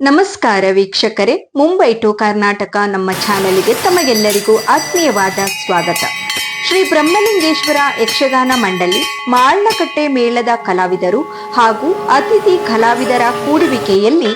ನಮಸ್ಕಾರ ವೀಕ್ಷಕರೇ, ಮುಂಬೈ ಟು ಕರ್ನಾಟಕ ನಮ್ಮ ಚಾನೆಲ್ಗೆ ತಮಗೆಲ್ಲರಿಗೂ ಆತ್ಮೀಯವಾದ ಸ್ವಾಗತ. ಶ್ರೀ ಬ್ರಹ್ಮಲಿಂಗೇಶ್ವರ ಯಕ್ಷಗಾನ ಮಂಡಳಿ ಮಾಳ್ನಕಟ್ಟೆ ಮೇಳದ ಕಲಾವಿದರು ಹಾಗೂ ಅತಿಥಿ ಕಲಾವಿದರ ಕೂಡುವಿಕೆಯಲ್ಲಿ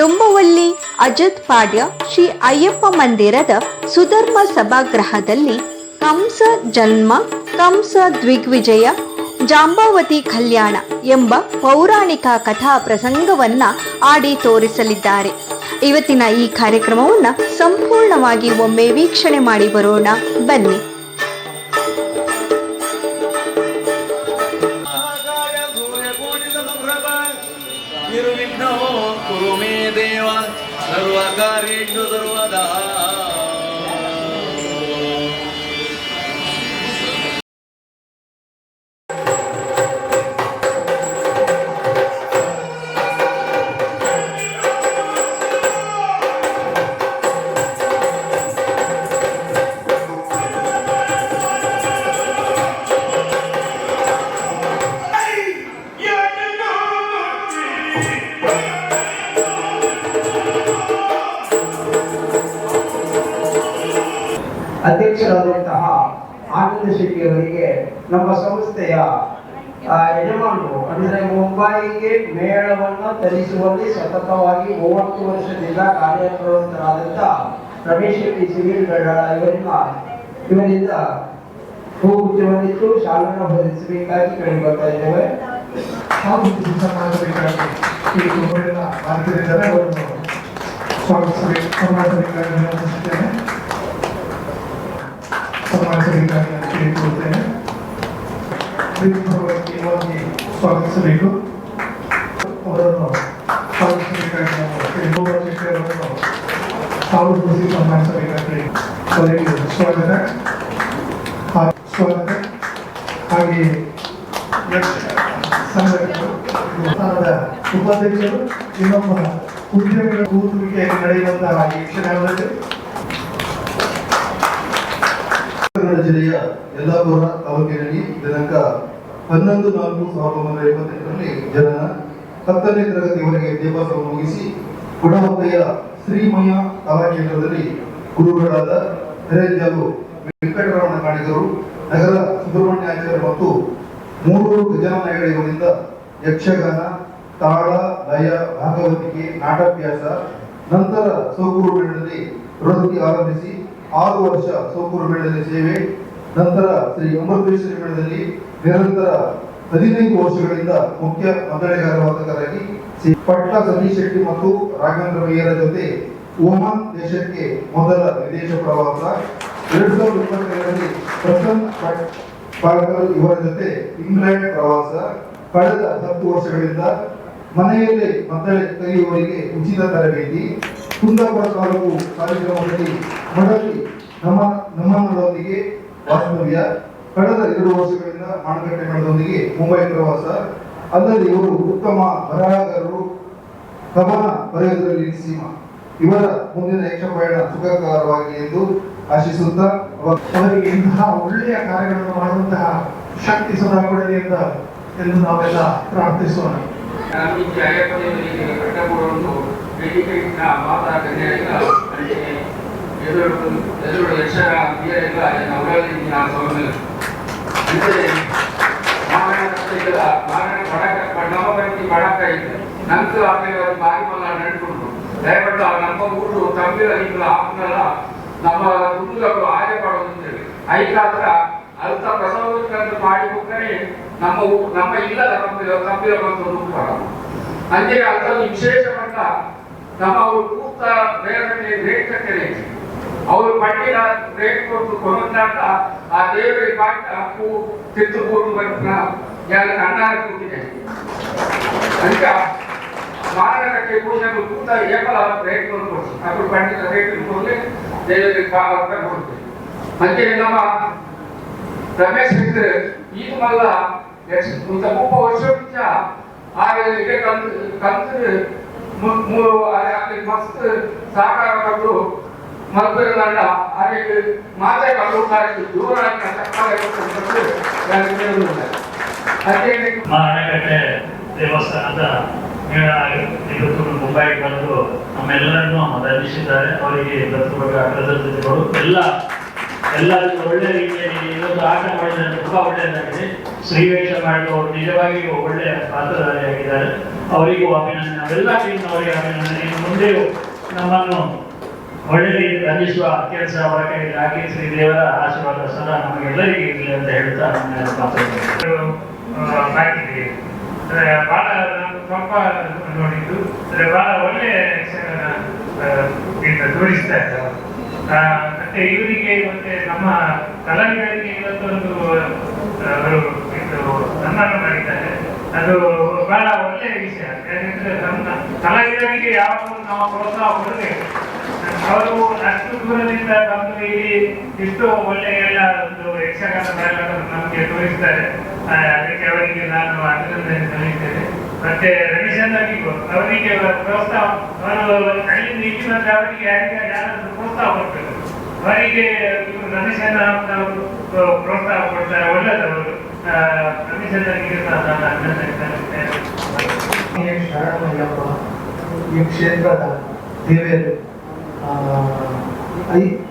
ಡೊಂಬವಳ್ಳಿ ಅಜತ್ ಪಾಡ್ಯ ಶ್ರೀ ಅಯ್ಯಪ್ಪ ಮಂದಿರದ ಸುಧರ್ಮ ಸಭಾಗೃಹದಲ್ಲಿ ಕಂಸ ಜನ್ಮ, ಕಂಸ ದಿಗ್ವಿಜಯ, ಜಾಂಬಾವತಿ ಕಲ್ಯಾಣ ಎಂಬ ಪೌರಾಣಿಕ ಕಥಾ ಪ್ರಸಂಗವನ್ನ ಆಡಿ ತೋರಿಸಲಿದ್ದಾರೆ. ಇವತ್ತಿನ ಈ ಕಾರ್ಯಕ್ರಮವನ್ನ ಸಂಪೂರ್ಣವಾಗಿ ಒಮ್ಮೆ ವೀಕ್ಷಣೆ ಮಾಡಿ ಬರೋಣ, ಬನ್ನಿ. ಅಧ್ಯಕ್ಷರಾದಂತಹ ಆನಂದ ಶೆಟ್ಟಿ ಅವರಿಗೆ ನಮ್ಮ ಸಂಸ್ಥೆಯ ಯಜಮಾನರು ಅಂದರೆ ಮುಂಬೈಗೆ ಮೇಳವನ್ನು ತರಿಸುವಲ್ಲಿ ಸತತವಾಗಿ 30 ವರ್ಷದಿಂದ ಕಾರ್ಯಪ್ರವೃತ್ತರಾದಂತಹ ರಮೇಶ್ ಶೆಟ್ಟಿ ಸಿವಿಲ್ ಇವರಿಂದ ಹೂಗುಚ್ಛವನ್ನಿಟ್ಟು ಶಾಲೆಯನ್ನು ಹೊರಡಿಸಬೇಕಾಗಿ ಕೇಳಿಕೊಳ್ತಾ ಇದ್ದೇವೆ. ಸ್ವಾಗತಿಸಬೇಕು. ಅವರನ್ನು ಸ್ವಾಗತಿಸಬೇಕಾಗಿ ಸನ್ಮಾನಿಸಬೇಕಾಗಿ ಸ್ವಾಗತ. ಹಾಗೆಯೇ ಸಂಘದ ಉಪಾಧ್ಯಕ್ಷರು ಇನ್ನೊಬ್ಬ ಉದ್ಯಮಿಗಳ ಕೂತುವಿಕೆಯಲ್ಲಿ ನಡೆಯುವಂತಹ ಯಕ್ಷಗಾನದಲ್ಲಿ ಜಿಲ್ಲೆಯ ಯಲ್ಲಾಪುರ ತಾಲೂಕಿನಲ್ಲಿ ದಿನಾಂಕ 11/4/1958ರಲ್ಲಿ ಜನನ 10ನೇ ತರಗತಿಯವರೆಗೆ ವಿದ್ಯಾಭ್ಯಾಸವನ್ನು ಮುಗಿಸಿ ಗುಣಮಟ್ಟೆಯ ಶ್ರೀಮಯ ಕಲಾಕೇಂದ್ರದಲ್ಲಿ ಗುರುಗಳಾದ ಹಿರೇಂದ್ಯಾಲು ವೆಂಕಟರಮಣ ಕಾಣಿಗರು, ನಗರ ಸುಬ್ರಹ್ಮಣ್ಯಾಚಾರ್ಯ ಮತ್ತು 3 ಗಜಾನನ ಹೆಗಡೆಯವರಿಂದ ಯಕ್ಷಗಾನ, ತಾಳ, ಲಯ, ಭಾಗವತಿಕೆ, ನಾಟ್ಯಾಭ್ಯಾಸ, ನಂತರ ಸೋಕೂರು ಮೇಳದಲ್ಲಿ ವೃತ್ತಿ ಆರಂಭಿಸಿ 6 ವರ್ಷ ಸೋಕೂರು ಮೇಳದಲ್ಲಿ ಸೇವೆ, ನಂತರ ಶ್ರೀ ಅಮೃತೇಶ್ವರಿ ಮೇಳದಲ್ಲಿ ನಿರಂತರ 15 ವರ್ಷಗಳಿಂದ ಮುಖ್ಯ ಮಂಡಳಿಗಾರ ವಾದಕರಾಗಿ ಪಟ್ಲ ಸತೀಶ್ ಶೆಟ್ಟಿ ಮತ್ತು ರಾಘವೇಂದ್ರ ಮೇಯರ ಜೊತೆ ಓಮನ್ ದೇಶಕ್ಕೆ ಮೊದಲ ವಿದೇಶ ಪ್ರವಾಸ, 2022ರಲ್ಲಿ ಪ್ರಸನ್ನ ಪಾಳ್ಕರ್ ಇವರ ಜೊತೆ ಇಂಗ್ಲೆಂಡ್ ಪ್ರವಾಸ, ಕಳೆದ 10 ವರ್ಷಗಳಿಂದ ಮನೆಯಲ್ಲೇ ಮದ್ದಳೆ ಕಲಿಯುವವರಿಗೆ ಉಚಿತ ತರಬೇತಿ, ಕುಂದಾಪುರ ತಾಲೂಕು ಕಾರ್ಯಕ್ರಮದಲ್ಲಿ ಮಡಲಿ ನಮ್ಮನೊಂದಿಗೆ ವಾಸ್ತವ್ಯ, ಕಳೆದ 2 ವರ್ಷಗಳಿಂದ ಮಾಣಕಟ್ಟೆ ಮೇಳದೊಂದಿಗೆ ಮುಂಬೈ ಪ್ರವಾಸ. ಅಲ್ಲದೆ ಇವರು ಉತ್ತಮ ಬರಹಗಾರರು, ಕವನ ಬರೆಯುವುದರಲ್ಲಿ ಸೀಮ. ಇವರ ಮುಂದಿನ ಯಕ್ಷಪಯಣ ಸುಖಕರವಾಗಿ ಎಂದು ಆಶಿಸುತ್ತಾ ಅವರಿಗೆ ಇಂತಹ ಒಳ್ಳೆಯ ಕಾರ್ಯಗಳನ್ನು ಮಾಡುವಂತಹ ಶಕ್ತಿ ಸದಾ ಕೊಡಲಿ ಎಂದು ನಾವೆಲ್ಲ ಪ್ರಾರ್ಥಿಸೋಣ. ನಂತರ ಬಾಗಿಮಲ್ಲ ನಡ್ಕೊಂಡು ದಯಪಟ್ಟು ನಮ್ಮ ಊರು ತಮ್ಮಿರ ಹಿಂಗ ಆಪ್ನಲ್ಲ ನಮ್ಮ ಕುಟುಂಬಗಳು ಆಯ್ಕೆ ಮಾಡೋದಂತೇಳಿ ಐಕಾದ್ರ ಅಲ್ಪ ಪ್ರಸವಕ್ಕಂತ ಮಾಡಿ ಹೋಗ್ತಾರೆ. ನಮ್ಮ ಇಲ್ಲದ ತಮ್ಮಿರ ಬಂದು ರೂಪಾರ ಅಂಜೆ ಅದ್ರಲ್ಲಿ ವಿಶೇಷ ಪಟ್ಟ ನಮ್ಮ ಅವರು ಕೂತ ಬೇರೆ ರೇಟ್ ಕಟ್ಟಲೆ ಅವರು ಪಟ್ಟಿನ ರೇಟ್ ಕೊಟ್ಟು ಕೊಡುವಂತ ಆ ದೇವರಿಗೆ ಪಾಠ ಹೂ ತಿರುಪೂರು ಬಂದ ಅನ್ನ ಕೂತಿದೆ. ಅದಕ್ಕೆ ಮಾನಕಟ್ಟೆ ಪೂಜೆಗಳು ಕೂತ ಏಕಲ ರೇಟ್ ಕೊಡ್ತು ಅದ್ರ ಪಂಡಿತ ರೇಟ್ ಕೊಡಲಿ ದೇವರಿಗೆ ಕೊಡ್ತೀವಿ. ಮತ್ತೆ ನಮ್ಮ ರಮೇಶ್ ಇದ್ರೆ ಈಗ ಮಲ್ಲ 30 ವರ್ಷ ಆಗ ಕಂತು ಮಸ್ತ್ ಸಾಕಾರಗಳು ಮಲ್ಪೆಲ್ಲ ಹಾಗೆ ಮಾತೆಗಳು ದೂರ ಮಾರಣಕಟ್ಟೆ ದೇವಸ್ಥಾನದ ಇವತ್ತು ಮುಂಬೈಗೆ ಬಂದು ನಮ್ಮೆಲ್ಲರನ್ನು ರಂಜಿಸಿದ್ದಾರೆ. ಅವರಿಗೆ ಕೃತಜ್ಞತೆಗಳು. ಎಲ್ಲರಿಗೂ ಒಳ್ಳೆಯ ರೀತಿಯಲ್ಲಿ ಇವತ್ತು ಆಟ ಮಾಡಿದರೆ ತುಂಬಾ ಒಳ್ಳೆಯದಾಗಿದೆ. ಶ್ರೀವೇಶ ಮಾಡಿ ಅವರು ನಿಜವಾಗಿಯೂ ಒಳ್ಳೆಯ ಪಾತ್ರಧಾರಿಯಾಗಿದ್ದಾರೆ. ಅವರಿಗೂ ಅಭಿನಂದನೆ, ನಾವೆಲ್ಲ ಟೀಮ್ನವರಿಗೆ ಅಭಿನಂದನೆ. ಇನ್ನು ಮುಂದೆಯೂ ನಮ್ಮನ್ನು ಒಳ್ಳೆ ರೀತಿ ರಂಜಿಸುವ ಕೆಲಸ ಅವರ ಕೈಯಲ್ಲಿ ಆಗಿ ಶ್ರೀ ದೇವರ ಆಶೀರ್ವಾದ ಸದಾ ನಮಗೆಲ್ಲರಿಗೂ ಇರಲಿ ಅಂತ ಹೇಳ್ತಾ ಬಾಕಿದೆ. ಬಹಳ ಸ್ವಲ್ಪ ನೋಡಿದ್ದು ಬಹಳ ಒಳ್ಳೆ ತೋರಿಸ್ತಾ ಇದ್ದಾರೆ. ಮತ್ತೆ ಇವರಿಗೆ ಮತ್ತೆ ನಮ್ಮ ಕಲಾವಿದರಿಗೆ ಇವತ್ತೊಂದು ಅವರು ಸನ್ಮಾನ ಮಾಡಿದ್ದಾರೆ. ಅದು ಬಹಳ ಒಳ್ಳೆಯ ವಿಷಯ. ಯಾಕಂದ್ರೆ ನಮ್ಮ ಕಲಾವಿದರಿಗೆ ಯಾವಾಗಲೂ ನಾವು ಪ್ರೋತ್ಸಾಹ ಕೊಡಬೇಕು. ಅವರು ಅಷ್ಟು ದೂರದಿಂದ ಬಂದು ಇಲ್ಲಿ ಇಷ್ಟು ಒಳ್ಳೆಯ ಎಲ್ಲ ಒಂದು ಯಕ್ಷಗಾನ ನಾಟಕವನ್ನು ನಮಗೆ ತೋರಿಸ್ತಾರೆ. ಅದಕ್ಕೆ ಅವರಿಗೆ ನಾನು ಅಭಿನಂದನೆ ಸಲ್ಲಿಸ್ತೇನೆ. ಮತ್ತೆ ರವಿಚಂದ್ರನಿಗೂ ಅವರಿಗೆ ಪ್ರೋತ್ಸಾಹ, ಅವರು ಅಲ್ಲಿಂದ ಇಲ್ಲಿ ಬಂದ್ರೆ ಅವರಿಗೆ ಯಾರಾದ್ರೂ ಪ್ರೋತ್ಸಾಹ ಕೊಡ್ಬೇಕು. ಅವರಿಗೆ ರವಿಚಂದ್ರ ಅವರು ಪ್ರೋತ್ಸಾಹ ಕೊಡ್ತಾರೆ, ಒಳ್ಳೆಯದವರು. ರವಿಚಂದ್ರನಿಗೆ ಸಹ ನಾನು ಅಭಿನಂದನೆ ಸಲ್ಲಿಸ್ತೇನೆ. ಶರಣಮಯ್ಯಪ್ಪ ಈ ಕ್ಷೇತ್ರದ ದೇವೇರು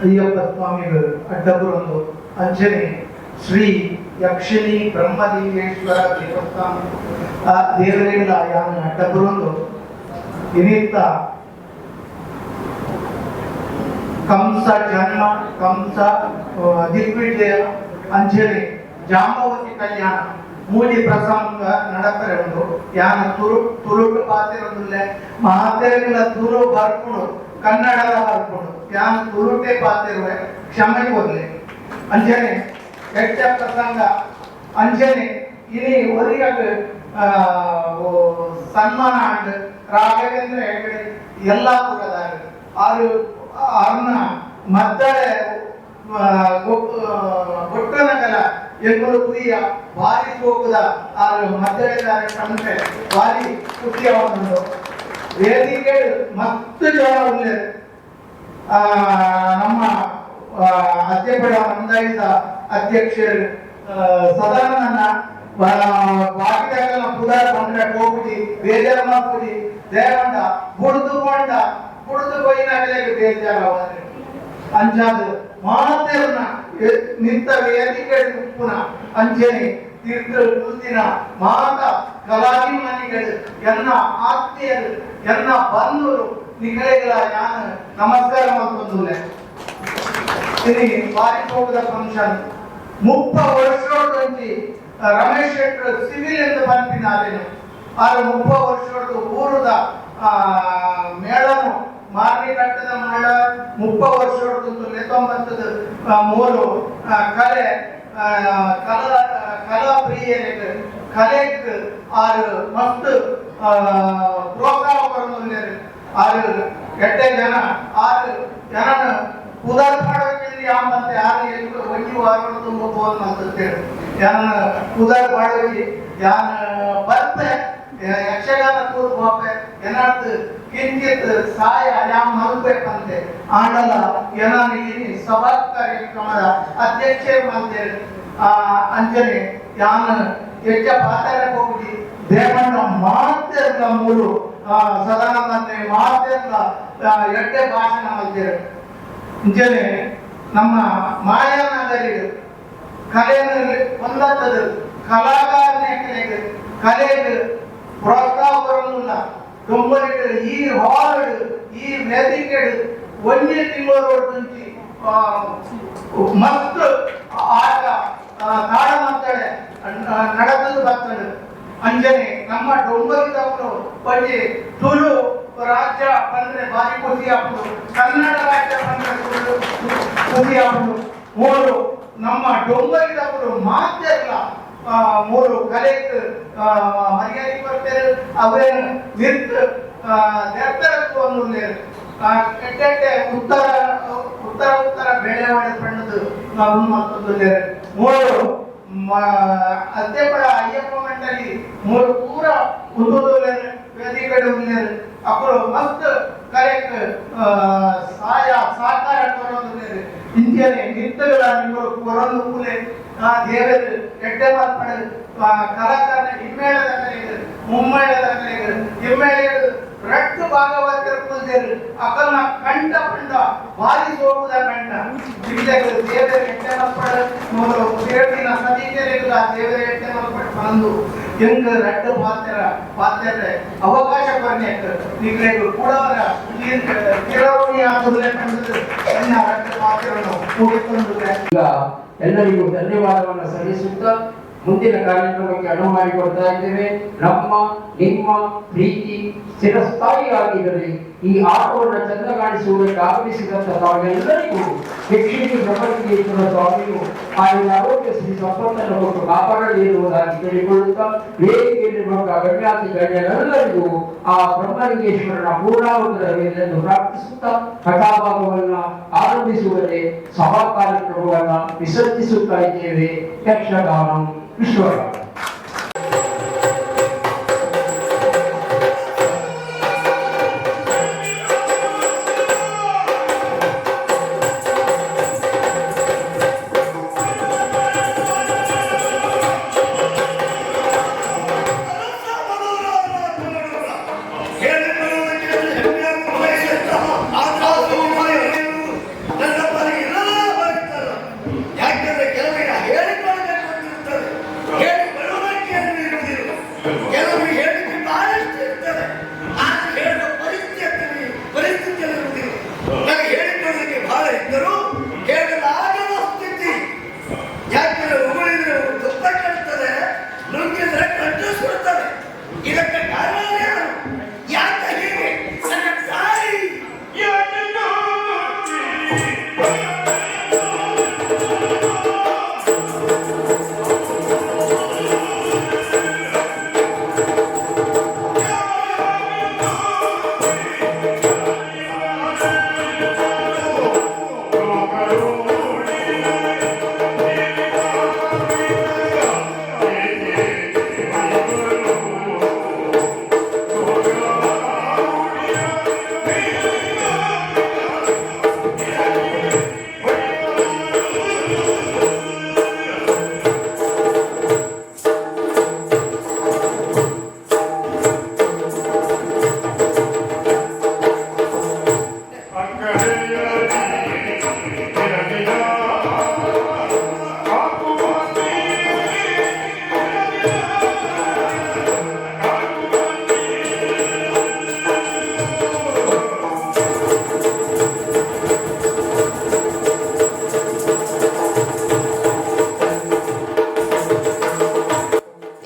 ಅಯ್ಯಪ್ಪ ಸ್ವಾಮಿಗಳು ಅಡ್ಡಪುರೊಂದು ಅಂಜನೆ ಶ್ರೀ ಯಕ್ಷಿಣಿ ಬ್ರಹ್ಮಲಿಂಗೇಶ್ವರ ದೇವಸ್ಥಾನ ಆ ದೇವರಿಂದ ಯಾನ ಅಡ್ಡಪುರೊಂದು ಇನ್ನಿತ್ತ ಕಂಸ ಜನ್ಮ ಕಂಸ ದಿಗ್ವಿಜಯ ಅಂಜನೆ ಜಾಂಬವತಿ ಕಲ್ಯಾಣ ಮೂಲಿ ಪ್ರಸಂಗ ನಡಪರೆಂದು ಯಾನ ತುರುಟು ಪಾತಿರೊಂದಿಲ್ಲ ಮಾತೆರೆಗಳ ತುರು ಬರ್ಕೊಂಡು ಕನ್ನಡದ ಬರ್ಕೊಂಡು ಯಾನ ತುರುಟೆ ಪಾತಿರುವೆ ಕ್ಷಮೆ ಕೊಡ್ಲಿ ಅಂಜನೆ ಹೆಚ್ಚ ಪ್ರಸಂಗ ಅಂಜನೆ ಇನಿ ಒರಿಯಾಗ ಸನ್ಮಾನ ಅಂಡ್ ರಾಘವೇಂದ್ರ ಹೆಗಡೆ ಯಲ್ಲಾಪುರದಾಗ ಆರು ಅರ್ನ ಮದ್ದಳೆ ಗೊಟ್ಟನಗಲ ಎಂಬುದು ಕುರಿಯ ಭಾರಿ ಹೋಗುದ ಆರು ಮದ್ದಳೆದಾರ ಕಂಡ್ರೆ ಭಾರಿ ಖುಷಿಯಾಗುವುದು. ವೇದಿಕೆ ಮತ್ತು ಜನ ಉಳ್ಳೆ ನಮ್ಮ ಅಧ್ಯಪಡ ಮಂದಾಯಿದ ಅಧ್ಯಕ್ಷರು ಸದಾನಂದ ಬಾಕಿದಾಗಲ ಪುದಾರ ಬಂದ್ರೆ ಹೋಗ್ಬಿಡಿ ಬೇಜಾರ ಮಾಡ್ಬಿಡಿ ದೇವಂಡ ಬುಡ್ದು ಕೊಯ್ನಾಗಲೇ ಬೇಜಾರ ಅಂಜಾದು ಮಾತೆರನ್ನ ನಿಂತ ವೇದಿಕೆ ಉಪ್ಪುನ ಅಂಜನೆ ತೀರ್ಥ ಕುಲ್ತಿನ ಮಾತ ಕಲಾಭಿಮಾನಿಗಳು ಎನ್ನ ಆತ್ಮೀಯರು ಎನ್ನ ಬಂಧುರು ನಿಗಳಿಗಳ ನಾನು ನಮಸ್ಕಾರ ಮಾಡ್ಕೊಂಡುಲ್ಲೆ. ಇಲ್ಲಿ ಬಾರಿಕೋಗದ ಫಂಕ್ಷನ್ 30 ವರ್ಷದೊಂದಿ ರಮೇಶ್ ಶೆಟ್ಟರ್ ಸಿವಿಲ್ ಎಂದು ಬಂದಿನಾರೇನು ಆದ್ರೆ 30 ವರ್ಷದ ಊರದ ಮೇಳನು ಮಾರ್ನಿ ಕಟ್ಟದ ಮೇಳ 30 ವರ್ಷದೊಂದು 93 ಕಲೆ ಕಲಾ ಪ್ರಿಯರಿಗೆ ಕಲೆಗೆ ಆರು ಮಸ್ತ್ ಪ್ರೋತ್ಸಾಹ ಕೊಡೋದು ಆರು ಎಟ್ಟೆ ಜನ ಆರು ಜನ ಉದಾರ ಮಾಡೋಕೆ ಮತ್ತೆ ಯಾರು ಎಷ್ಟು ಒಂಜಿ ವಾರ ತುಂಬ ಫೋನ್ ಮಾಡ್ತೇವೆ ಯಾನ ಉದಾರ ಮಾಡೋಕೆ ಯಾನ ಬರ್ತೆ ಯಕ್ಷಗಾನ ಕೂರು ಹೋಗ್ಬೆ ಏನಾದ್ರು ಕಿಂಚಿತ್ ಸಹಾಯ ಯಾಮ ಮಲ್ಬೇಕಂತೆ ಆಡಲ್ಲ ಏನಾನಿಗೆ ಸಭಾ ಕಾರ್ಯಕ್ರಮದ ಅಧ್ಯಕ್ಷೆ ಮಾಡ್ತೇವೆ ಅಂಜನೆ ಯಾನ ಹೆಚ್ಚ ಪಾತ್ರ ಹೋಗಿ ದೇವಣ್ಣ ಮಾತೆಲ್ಲ ಮೂರು ಸದಾನಂದ ಮಾತೆಲ್ಲ ಎಡ್ಡೆ ಭಾಷಣ ಮಾಡ್ತೇವೆ. ಅಂಜನೆ ನಮ್ಮ ಮಾಯಾನಗರಿಗೆ ಕಲೆಯಲ್ಲಿ ಒಂದದ್ದು ಕಲಾಕಾರನೇ ಕಲೆಗೆ ಪ್ರೋತ್ಸಾಹ ಬರೋದಿಲ್ಲ. ದೊಂಬಲಿಗಳು ಈ ಹಾಲ್ ಈ ವೇದಿಕೆಗಳು ಒಂದೇ ತಿಂಗಳು నుంచి ಮಸ್ತ್ ಆಟ ತಾಳ ಮಾತಾಡೆ ನಡೆದು ಬರ್ತಾರೆ. ಅಂಜನೆ ನಮ್ಮ ಡೊಂಬಲಿದವರು ಬಂದು ತುಳು ರಾಜ್ಯ ಬಂದ್ರೆ ಭಾರಿ ಖುಷಿ ಆಗ್ಬೋದು, ಕನ್ನಡ ರಾಜ್ಯ ಬಂದ್ರೆ ಖುಷಿ ಆಗ್ಬೋದು. ಮೂರು ನಮ್ಮ ಡೊಂಬಲಿದವರು ಮಾತೆಲ್ಲ ಮೂರು ಕಲೆಗೆ ಮರ್ಯಾದೆ ಕೊಡ್ತಾರೆ. ಅವೇನು ನಿಂತ ನೆತ್ತರಕ್ಕೂ ಒಂದು ಕೆಟ್ಟೆ ಉತ್ತರ ಬೆಳೆವಾಡ ಪಣ್ಣದು ನಾವು ಮತ್ತೊಂದು ಮೂರು ಅಧ್ಯಪಡ ಅಯ್ಯಪ್ಪ ಮಂಡಳಿ ಮೂರು ಪೂರ ಉಂದುಲೆ ವೇದಿಕೆ ಉಳ್ಳೇರು ಅಪ್ಪರು ಮಸ್ತ್ ಕರೆಕ್ ಸಹಾಯ ಸಹಕಾರ ಕೊಡೋದು ಇಂಜನೆ ನಿಂತಗಳ ನಿಮ್ಮರು ಕೊರೊಂದು ಕೂಲೆ ದೇವರು ಎಡ್ಡೆ ಮಾರ್ಪಡೆ கலாச்சார இம்மேளத கலைகள் மும்மேளத கலைகள் இம்மேளது ರಟ್ಟು ಭಾಗವತಿರ್ಪುದೇರು ಅಕಲ್ನ ಕಂಡ ಪಂಡ ಭಾರಿ ಸೋಪುದ ಕಂಡ ಇಲ್ಲಗಳು ದೇವರ ಎಟ್ಟನಪ್ಪಡ ಮೊದಲು ದೇವರಿನ ಸದೀಕರೆಗಳ ದೇವರ ಎಟ್ಟನಪ್ಪಡ ಬಂದು ಎಂಗ ರಟ್ಟು ಪಾತ್ರೆ ಅವಕಾಶ ಕೊರನೆಕ್ಕೆ ನಿಗ್ಲೆಗಳು ಕೂಡವರ ಕಿರವಣಿ ಆಗುವುದಕ್ಕೆ ಕಂಡು ಸಣ್ಣ ರಟ್ಟು ಪಾತ್ರವನ್ನು ಕೂಡಿಕೊಂಡು ಈಗ ಎಲ್ಲರಿಗೂ ಧನ್ಯವಾದವನ್ನು ಸಲ್ಲಿಸುತ್ತಾ ಮುಂದಿನ ಕಾರ್ಯಕ್ರಮಕ್ಕೆ ಅನುವು ಮಾಡಿಕೊಡ್ತಾ ಇದ್ದೇವೆ. ನಮ್ಮ ನಿಮ್ಮ ಪ್ರೀತಿ ಚಿರಸ್ಥಾಯಿಯಾಗಿರಲಿ. ಈ ಆಟವನ್ನು ಚಂದ ಕಾಣಿಸುವುದಕ್ಕೆ ಆಗಮಿಸಿದಂತ ತಾವೆಲ್ಲರಿಗೂ ಯಕ್ಷಿಣಿ ಬ್ರಹ್ಮಲಿಂಗೇಶ್ವರ ಸ್ವಾಮಿಯು ಆಯುಧ ಆರೋಗ್ಯ ಶ್ರೀ ಸಂಪತ್ತನ್ನು ಕೊಟ್ಟು ಕಾಪಾಡಲಿ ಇರುವುದಾಗಿ ತಿಳಿಕೊಳ್ಳುತ್ತಾ ವೇದಿಕೆಯಲ್ಲಿರುವ ಗಣ್ಯಾತಿ ಗಣ್ಯರೆಲ್ಲರಿಗೂ ಆ ಬ್ರಹ್ಮಲಿಂಗೇಶ್ವರನ ಪೂರ್ಣಾವತಾರವೆಂದು ಪ್ರಾರ್ಥಿಸುತ್ತಾ ಕಥಾಭಾಗವನ್ನು ಆರಂಭಿಸುವಲ್ಲಿ ಸಭಾ ಕಾರ್ಯಕ್ರಮವನ್ನು ವಿಸರ್ಜಿಸುತ್ತಾ ಇದ್ದೇವೆ. ಯಕ್ಷಗಾನ ವಿಶ್ವಗಾನ.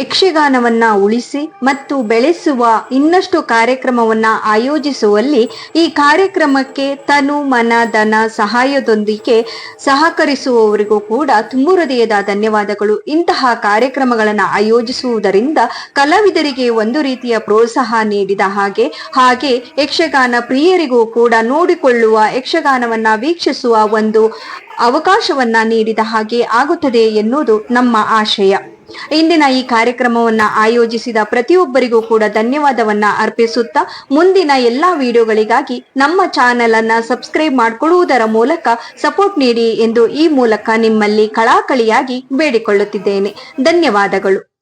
ಯಕ್ಷಗಾನವನ್ನ ಉಳಿಸಿ ಮತ್ತು ಬೆಳೆಸುವ ಇನ್ನಷ್ಟು ಕಾರ್ಯಕ್ರಮವನ್ನ ಆಯೋಜಿಸುವಲ್ಲಿ ಈ ಕಾರ್ಯಕ್ರಮಕ್ಕೆ ತನು ಮನ ಧನ ಸಹಾಯದೊಂದಿಗೆ ಸಹಕರಿಸುವವರಿಗೂ ಕೂಡ ತುಂಬು ಹೃದಯದ ಧನ್ಯವಾದಗಳು. ಇಂತಹ ಕಾರ್ಯಕ್ರಮಗಳನ್ನು ಆಯೋಜಿಸುವುದರಿಂದ ಕಲಾವಿದರಿಗೆ ಒಂದು ರೀತಿಯ ಪ್ರೋತ್ಸಾಹ ನೀಡಿದ ಹಾಗೆ ಯಕ್ಷಗಾನ ಪ್ರಿಯರಿಗೂ ಕೂಡ ನೋಡಿಕೊಳ್ಳುವ ಯಕ್ಷಗಾನವನ್ನ ವೀಕ್ಷಿಸುವ ಒಂದು ಅವಕಾಶವನ್ನ ನೀಡಿದ ಹಾಗೆ ಆಗುತ್ತದೆ ಎನ್ನುವುದು ನಮ್ಮ ಆಶಯ. ಇಂದಿನ ಈ ಕಾರ್ಯಕ್ರಮವನ್ನ ಆಯೋಜಿಸಿದ ಪ್ರತಿಯೊಬ್ಬರಿಗೂ ಕೂಡ ಧನ್ಯವಾದವನ್ನ ಅರ್ಪಿಸುತ್ತಾ ಮುಂದಿನ ಎಲ್ಲಾ ವಿಡಿಯೋಗಳಿಗಾಗಿ ನಮ್ಮ ಚಾನೆಲ್ ಅನ್ನ ಸಬ್ಸ್ಕ್ರೈಬ್ ಮಾಡಿಕೊಳ್ಳುವುದರ ಮೂಲಕ ಸಪೋರ್ಟ್ ನೀಡಿ ಎಂದು ಈ ಮೂಲಕ ನಿಮ್ಮಲ್ಲಿ ಕಳಕಳಿಯಾಗಿ ಬೇಡಿಕೊಳ್ಳುತ್ತಿದ್ದೇನೆ. ಧನ್ಯವಾದಗಳು.